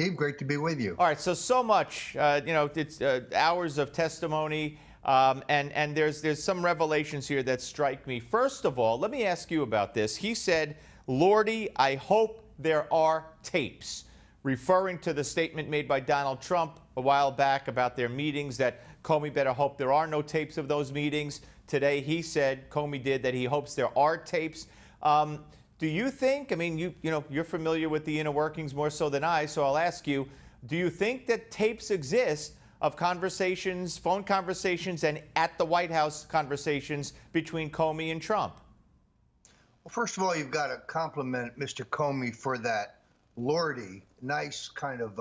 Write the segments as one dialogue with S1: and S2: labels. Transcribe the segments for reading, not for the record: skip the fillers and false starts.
S1: Steve, great to be with you.
S2: All right, so much, it's hours of testimony, and there's some revelations here that strike me. First of all, let me ask you about this. He said, Lordy, I hope there are tapes, referring to the statement made by Donald Trump a while back about their meetings, that Comey better hope there are no tapes of those meetings. Today he said, Comey did, that he hopes there are tapes. Do you think, I mean, you're familiar with the inner workings more so than I, so I'll ask you, do you think that tapes exist of conversations, phone conversations, and at the White House conversations between Comey and Trump?
S1: Well, first of all, you've got to compliment Mr. Comey for that lordy, nice kind of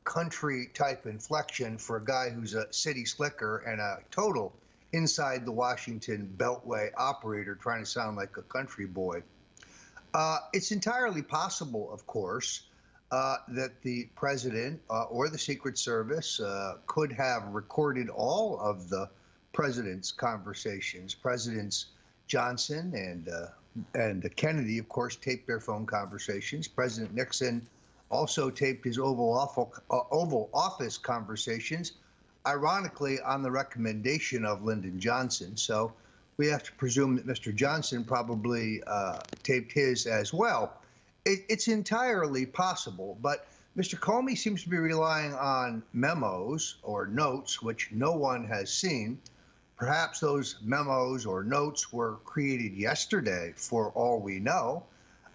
S1: country type inflection for a guy who's a city slicker and a total inside the Washington Beltway operator trying to sound like a country boy. It's entirely possible, of course, that the president or the Secret Service could have recorded all of the president's conversations. Presidents Johnson and Kennedy, of course, taped their phone conversations. President Nixon also taped his Oval Office conversations, ironically on the recommendation of Lyndon Johnson. So we have to presume that Mr. Johnson probably taped his as well. It's entirely possible, but Mr. Comey seems to be relying on memos or notes, which no one has seen. Perhaps those memos or notes were created yesterday, for all we know.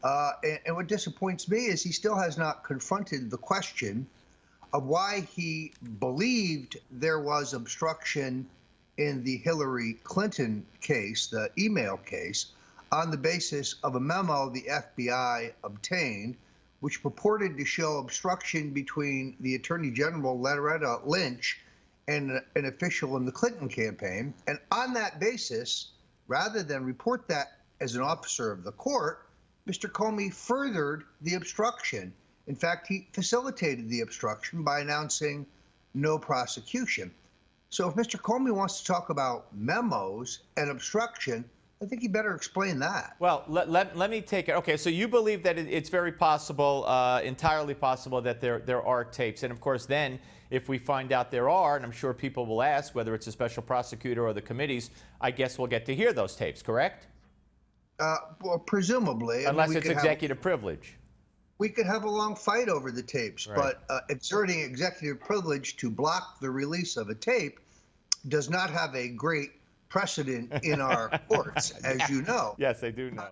S1: And what disappoints me is he still has not confronted the question of why he believed there was obstruction in the Hillary Clinton case, the email case, on the basis of a memo the FBI obtained, which purported to show obstruction between the Attorney General Loretta Lynch and an official in the Clinton campaign. And on that basis, rather than report that as an officer of the court, Mr. Comey furthered the obstruction. In fact, he facilitated the obstruction by announcing no prosecution. So if Mr. Comey wants to talk about memos and obstruction, I think he better explain that.
S2: Well, let me take it. Okay, so you believe that it's very possible, entirely possible, that there are tapes. And, of course, then if we find out there are, and I'm sure people will ask whether it's a special prosecutor or the committees, I guess we'll get to hear those tapes, correct?
S1: Well, presumably.
S2: Unless it's executive privilege.
S1: We could have a long fight over the tapes, right. But exerting executive privilege to block the release of a tape does not have a great precedent in our courts, as you know.
S2: Yes, I do know.